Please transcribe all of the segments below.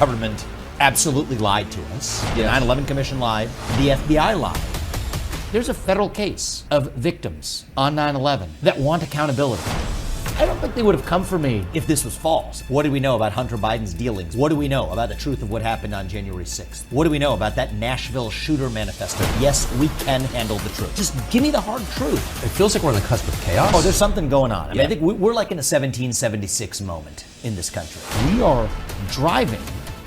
government absolutely lied to us. The 9/11 Commission lied. The FBI lied. There's a federal case of victims on 9/11 that want accountability. I don't think they would have come for me if this was false. What do we know about Hunter Biden's dealings? What do we know about the truth of what happened on January 6th? What do we know about that Nashville shooter manifesto? Yes, we can handle the truth. Just give me the hard truth. It feels like we're on the cusp of chaos. Oh, there's something going on. I mean, I think we're like in a 1776 moment in this country. We are driving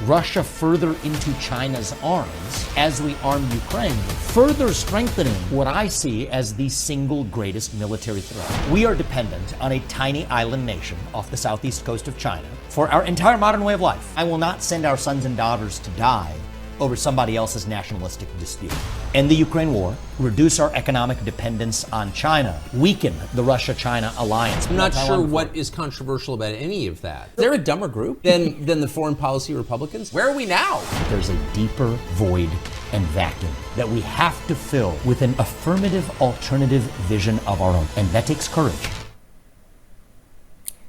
Russia further into China's arms as we arm Ukraine, further strengthening what I see as the single greatest military threat. We are dependent on a tiny island nation off the southeast coast of China for our entire modern way of life. I will not send our sons and daughters to die over somebody else's nationalistic dispute. End the Ukraine war, reduce our economic dependence on China, weaken the Russia-China alliance. I'm not sure what is controversial about any of that. Is there a dumber group than the foreign policy Republicans? Where are we now? There's a deeper void and vacuum that we have to fill with an affirmative alternative vision of our own, and that takes courage.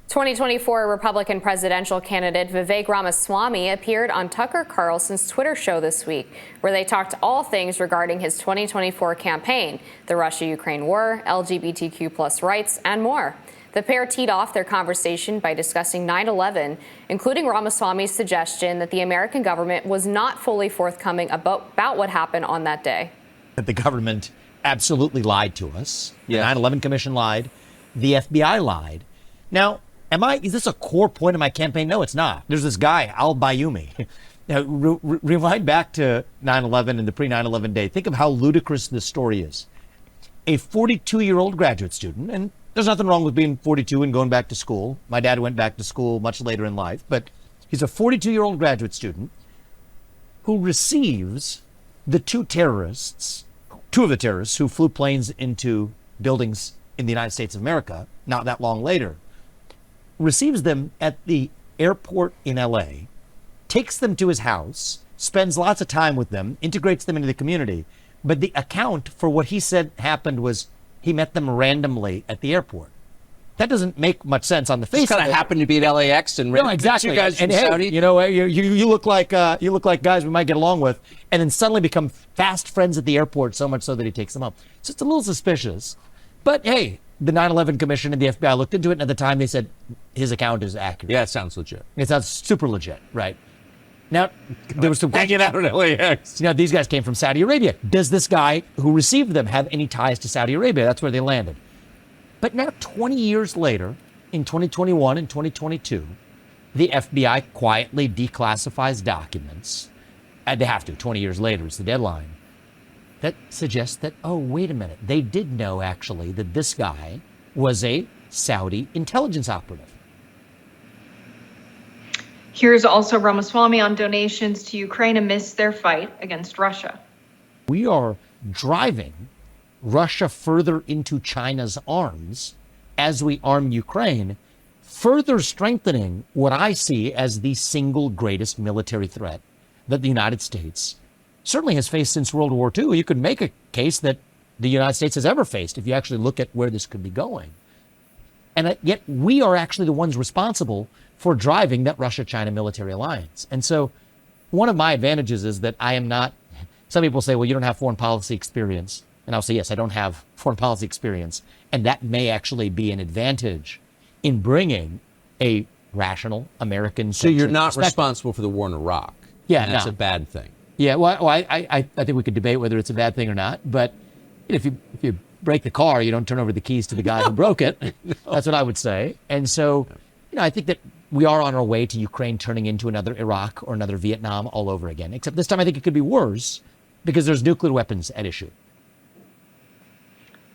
2024 Republican presidential candidate Vivek Ramaswamy appeared on Tucker Carlson's Twitter show this week, where they talked all things regarding his 2024 campaign, the Russia-Ukraine war, LGBTQ+ rights, and more. The pair teed off their conversation by discussing 9/11, including Ramaswamy's suggestion that the American government was not fully forthcoming about what happened on that day. That the government absolutely lied to us. The 9/11 Commission lied. The FBI lied. Now, is this a core point of my campaign? No, it's not. There's this guy, al-Bayoumi. Now, rewind back to 9/11 and the pre-9/11 day. Think of how ludicrous this story is. A 42-year-old graduate student, and there's nothing wrong with being 42 and going back to school. My dad went back to school much later in life, but he's a 42-year-old graduate student who receives the two of the terrorists who flew planes into buildings in the United States of America not that long later. Receives them at the airport in LA, takes them to his house, spends lots of time with them, integrates them into the community. But the account for what he said happened was he met them randomly at the airport. That doesn't make much sense on the face of it. Kind of happened to be at LAX and no, exactly. You guys from and Saudi. Hey, you look like guys we might get along with, and then suddenly become fast friends at the airport, so much so that he takes them up. So it's a little suspicious. But hey, the 9/11 Commission and the FBI looked into it, and at the time they said his account is accurate. Yeah, it sounds legit. It sounds super legit, right? Now, there was some hanging out at LAX. These guys came from Saudi Arabia. Does this guy who received them have any ties to Saudi Arabia? That's where they landed. But now, 20 years later, in 2021 and 2022, the FBI quietly declassifies documents. And they have to. 20 years later is the deadline. That suggests that, oh, wait a minute. They did know, actually, that this guy was a Saudi intelligence operative. Here's also Ramaswamy on donations to Ukraine amidst their fight against Russia. We are driving Russia further into China's arms as we arm Ukraine, further strengthening what I see as the single greatest military threat that the United States certainly has faced since World War II. You could make a case that the United States has ever faced if you actually look at where this could be going. And yet we are actually the ones responsible for driving that Russia-China military alliance. And so one of my advantages is that I am not, some people say, well, you don't have foreign policy experience. And I'll say, yes, I don't have foreign policy experience. And that may actually be an advantage in bringing a rational American. So you're not responsible for the war in Iraq. Yeah, and that's a bad thing. Yeah, well, I think we could debate whether it's a bad thing or not. But if you break the car, you don't turn over the keys to the guy who broke it. No. That's what I would say. And so, I think that we are on our way to Ukraine turning into another Iraq or another Vietnam all over again. Except this time I think it could be worse because there's nuclear weapons at issue.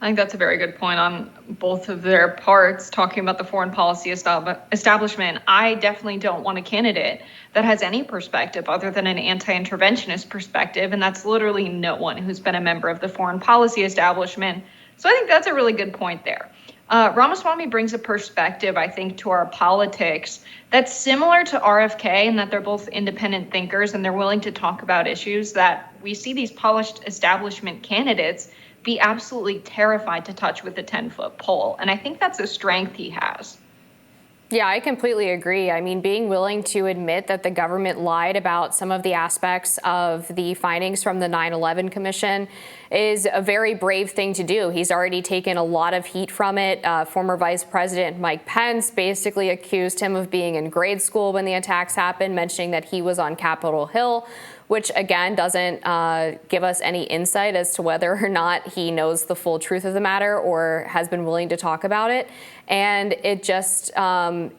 I think that's a very good point on both of their parts, talking about the foreign policy establishment. I definitely don't want a candidate that has any perspective other than an anti-interventionist perspective, and that's literally no one who's been a member of the foreign policy establishment. So I think that's a really good point there. Ramaswamy brings a perspective, I think, to our politics that's similar to RFK in that they're both independent thinkers and they're willing to talk about issues that we see these polished establishment candidates be absolutely terrified to touch with a 10-foot pole. And I think that's a strength he has. Yeah, I completely agree. I mean, being willing to admit that the government lied about some of the aspects of the findings from the 9/11 Commission is a very brave thing to do. He's already taken a lot of heat from it. Former Vice President Mike Pence basically accused him of being in grade school when the attacks happened, mentioning that he was on Capitol Hill, which again doesn't give us any insight as to whether or not he knows the full truth of the matter or has been willing to talk about it. And it just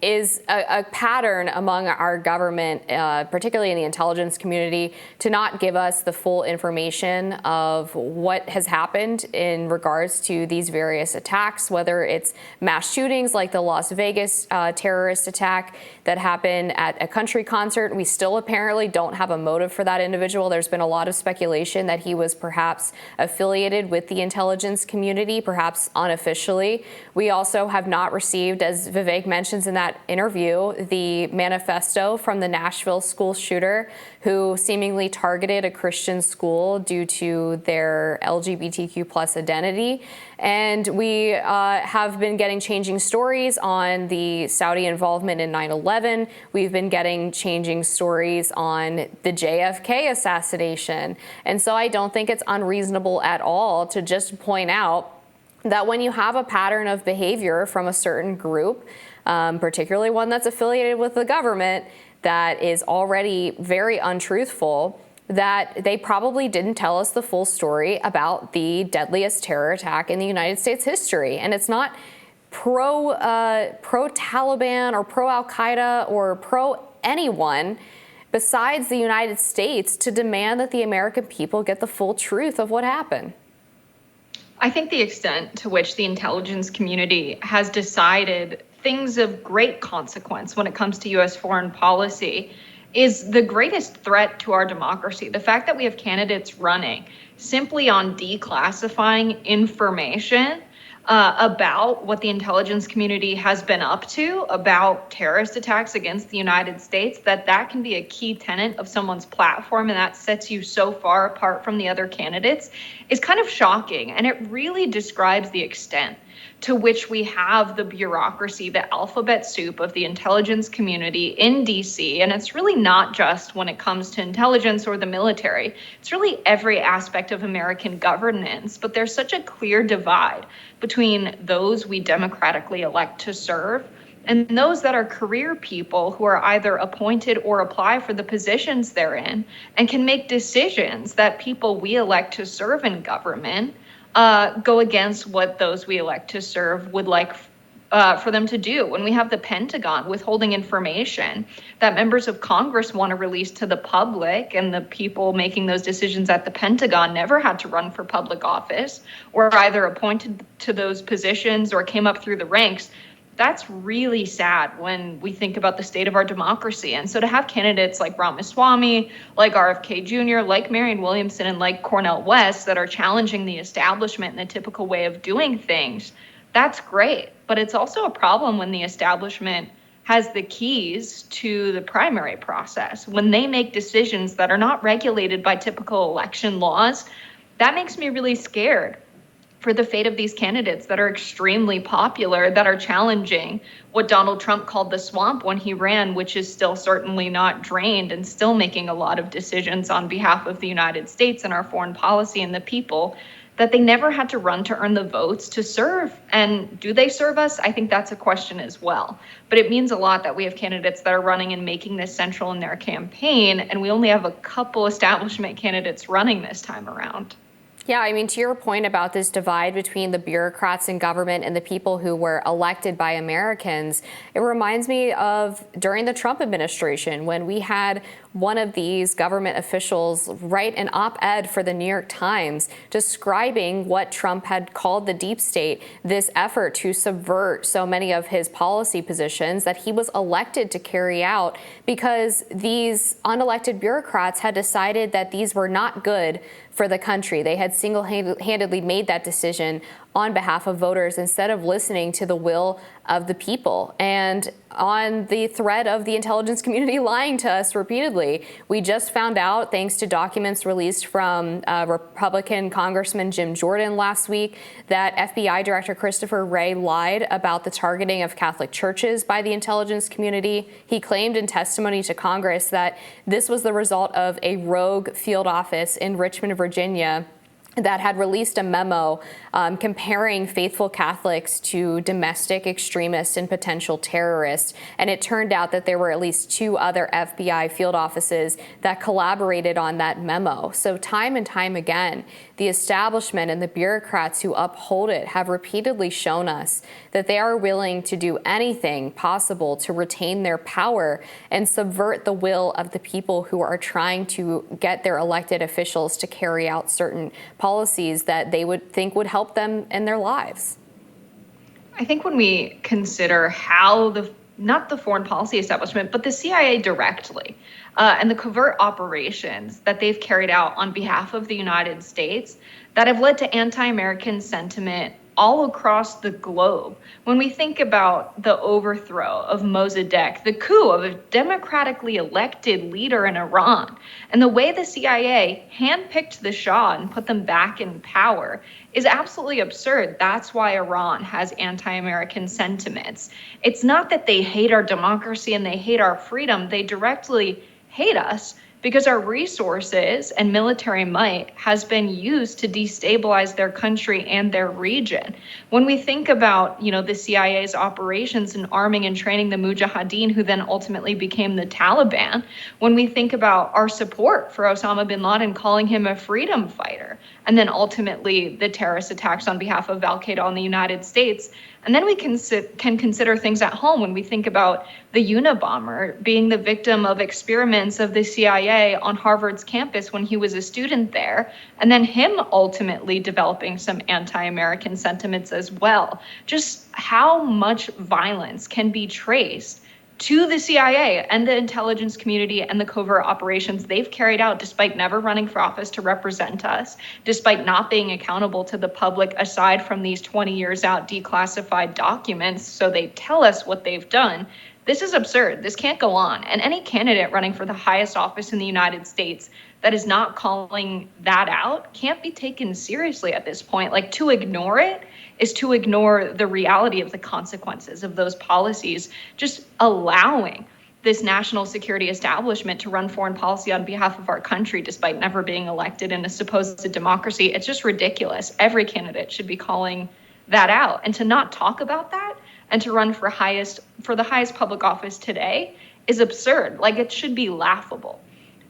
is a pattern among our government, particularly in the intelligence community, to not give us the full information of what has happened in regards to these various attacks, whether it's mass shootings like the Las Vegas terrorist attack that happened at a country concert. We still apparently don't have a motive for that individual. There's been a lot of speculation that he was perhaps affiliated with the intelligence community, perhaps unofficially. We also have not received, as Vivek mentions in that interview, the manifesto from the Nashville school shooter who seemingly targeted a Christian school due to their LGBTQ plus identity. And we have been getting changing stories on the Saudi involvement in 9/11. We've been getting changing stories on the JFK assassination. And so I don't think it's unreasonable at all to just point out that when you have a pattern of behavior from a certain group, particularly one that's affiliated with the government, that is already very untruthful, that they probably didn't tell us the full story about the deadliest terror attack in the United States history. And it's not pro-Taliban or pro-Al-Qaeda or pro-anyone besides the United States to demand that the American people get the full truth of what happened. I think the extent to which the intelligence community has decided things of great consequence when it comes to U.S. foreign policy is the greatest threat to our democracy. The fact that we have candidates running simply on declassifying information about what the intelligence community has been up to about terrorist attacks against the United States, that can be a key tenet of someone's platform, and that sets you so far apart from the other candidates, is kind of shocking. And it really describes the extent to which we have the bureaucracy, the alphabet soup of the intelligence community in DC. And it's really not just when it comes to intelligence or the military. It's really every aspect of American governance. But there's such a clear divide between those we democratically elect to serve and those that are career people who are either appointed or apply for the positions they're in and can make decisions that people we elect to serve in government go against what those we elect to serve would like for them to do. When we have the Pentagon withholding information that members of Congress want to release to the public, and the people making those decisions at the Pentagon never had to run for public office or either appointed to those positions or came up through the ranks, that's really sad when we think about the state of our democracy. And so to have candidates like Ramaswamy, like RFK Jr., like Marianne Williamson, and like Cornel West that are challenging the establishment and the typical way of doing things, that's great. But it's also a problem when the establishment has the keys to the primary process. When they make decisions that are not regulated by typical election laws, that makes me really scared for the fate of these candidates that are extremely popular, that are challenging what Donald Trump called the swamp when he ran, which is still certainly not drained and still making a lot of decisions on behalf of the United States and our foreign policy and the people that they never had to run to earn the votes to serve. And do they serve us? I think that's a question as well. But it means a lot that we have candidates that are running and making this central in their campaign, and we only have a couple establishment candidates running this time around. Yeah, I mean, to your point about this divide between the bureaucrats in government and the people who were elected by Americans, it reminds me of during the Trump administration when we had one of these government officials write an op-ed for the New York Times describing what Trump had called the deep state, this effort to subvert so many of his policy positions that he was elected to carry out because these unelected bureaucrats had decided that these were not good for the country. They had single-handedly made that decision on behalf of voters instead of listening to the will of the people. And on the threat of the intelligence community lying to us repeatedly, we just found out, thanks to documents released from Republican Congressman Jim Jordan last week, that FBI Director Christopher Wray lied about the targeting of Catholic churches by the intelligence community. He claimed in testimony to Congress that this was the result of a rogue field office in Richmond, Virginia, that had released a memo comparing faithful Catholics to domestic extremists and potential terrorists. And it turned out that there were at least 2 other FBI field offices that collaborated on that memo. So time and time again, the establishment and the bureaucrats who uphold it have repeatedly shown us that they are willing to do anything possible to retain their power and subvert the will of the people who are trying to get their elected officials to carry out certain policies that they would think would help them in their lives. I think when we consider how not the foreign policy establishment, but the CIA directly, and the covert operations that they've carried out on behalf of the United States that have led to anti-American sentiment all across the globe. When we think about the overthrow of Mossadegh, the coup of a democratically elected leader in Iran, and the way the CIA handpicked the Shah and put them back in power is absolutely absurd. That's why Iran has anti-American sentiments. It's not that they hate our democracy and they hate our freedom. They directly hate us because our resources and military might has been used to destabilize their country and their region. When we think about, the CIA's operations in arming and training the Mujahideen, who then ultimately became the Taliban, when we think about our support for Osama bin Laden, calling him a freedom fighter, and then ultimately the terrorist attacks on behalf of Al-Qaeda on the United States, and then we can consider things at home when we think about the Unabomber being the victim of experiments of the CIA on Harvard's campus when he was a student there, and then him ultimately developing some anti-American sentiments as well. Just how much violence can be traced to the CIA and the intelligence community and the covert operations they've carried out despite never running for office to represent us, despite not being accountable to the public aside from these 20 years out declassified documents so they tell us what they've done. This is absurd. This can't go on. And any candidate running for the highest office in the United States that is not calling that out can't be taken seriously at this point. Like, to ignore it is to ignore the reality of the consequences of those policies. Just allowing this national security establishment to run foreign policy on behalf of our country despite never being elected in a supposed democracy, it's just ridiculous. Every candidate should be calling that out. And to not talk about that and to run for the highest public office today is absurd. Like, it should be laughable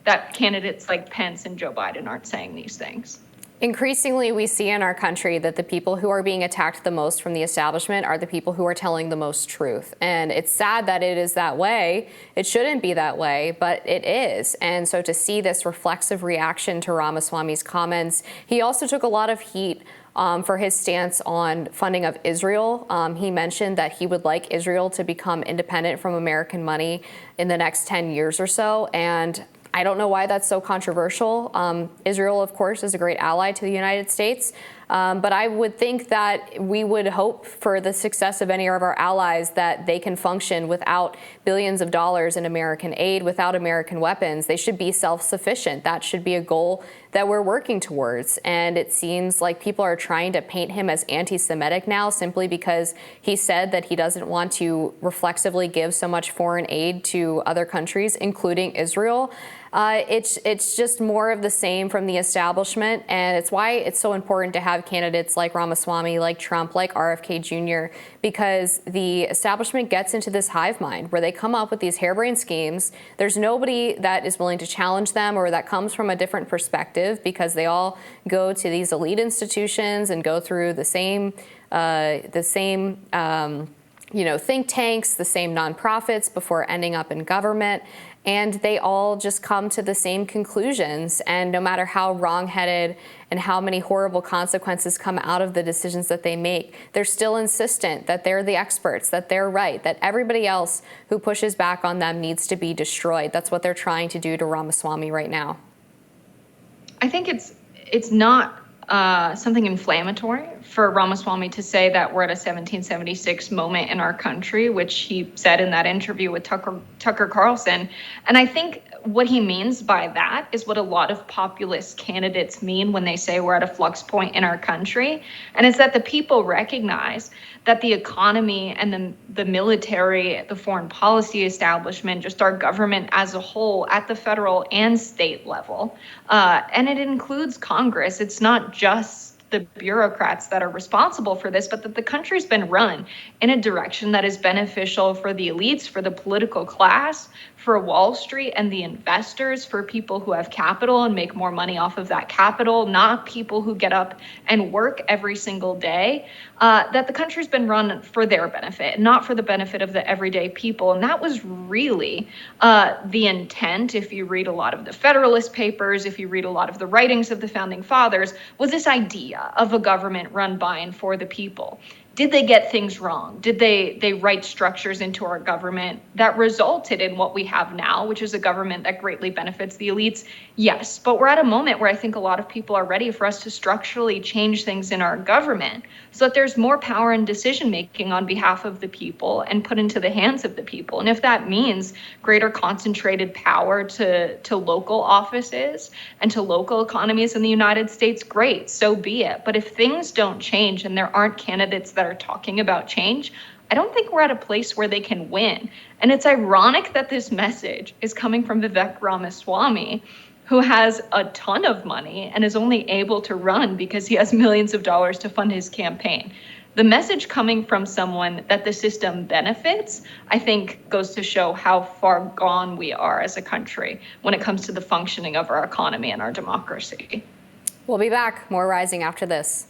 that candidates like Pence and Joe Biden aren't saying these things. Increasingly, we see in our country that the people who are being attacked the most from the establishment are the people who are telling the most truth. And it's sad that it is that way. It shouldn't be that way, but it is. And so to see this reflexive reaction to Ramaswamy's comments, he also took a lot of heat for his stance on funding of Israel. He mentioned that he would like Israel to become independent from American money in the next 10 years or so. And I don't know why that's so controversial. Israel, of course, is a great ally to the United States. But I would think that we would hope for the success of any of our allies that they can function without billions of dollars in American aid, without American weapons. They should be self-sufficient. That should be a goal that we're working towards. And it seems like people are trying to paint him as anti-Semitic now simply because he said that he doesn't want to reflexively give so much foreign aid to other countries, including Israel. It's just more of the same from the establishment, and it's why it's so important to have candidates like Ramaswamy, like Trump, like RFK Jr., because the establishment gets into this hive mind where they come up with these harebrained schemes. There's nobody that is willing to challenge them or that comes from a different perspective because they all go to these elite institutions and go through the same think tanks, the same nonprofits before ending up in government. And they all just come to the same conclusions. And no matter how wrong-headed and how many horrible consequences come out of the decisions that they make, they're still insistent that they're the experts, that they're right, that everybody else who pushes back on them needs to be destroyed. That's what they're trying to do to Ramaswamy right now. I think it's not something inflammatory for Ramaswamy to say that we're at a 1776 moment in our country, which he said in that interview with Tucker Carlson. And I think what he means by that is what a lot of populist candidates mean when they say we're at a flux point in our country. And it's that the people recognize that the economy and the military, the foreign policy establishment, just our government as a whole at the federal and state level, and it includes Congress. It's not just the bureaucrats that are responsible for this, but that the country's been run in a direction that is beneficial for the elites, for the political class, for Wall Street and the investors, for people who have capital and make more money off of that capital, not people who get up and work every single day, that the country's been run for their benefit, not for the benefit of the everyday people. And that was really the intent, if you read a lot of the Federalist Papers, if you read a lot of the writings of the Founding Fathers, was this idea of a government run by and for the people. Did they get things wrong? Did they write structures into our government that resulted in what we have now, which is a government that greatly benefits the elites? Yes, but we're at a moment where I think a lot of people are ready for us to structurally change things in our government so that there's more power and decision making on behalf of the people and put into the hands of the people. And if that means greater concentrated power to local offices and to local economies in the United States, great, so be it. But if things don't change and there aren't candidates that are talking about change, I don't think we're at a place where they can win. And it's ironic that this message is coming from Vivek Ramaswamy, who has a ton of money and is only able to run because he has millions of dollars to fund his campaign. The message coming from someone that the system benefits, I think, goes to show how far gone we are as a country when it comes to the functioning of our economy and our democracy. We'll be back. More Rising after this.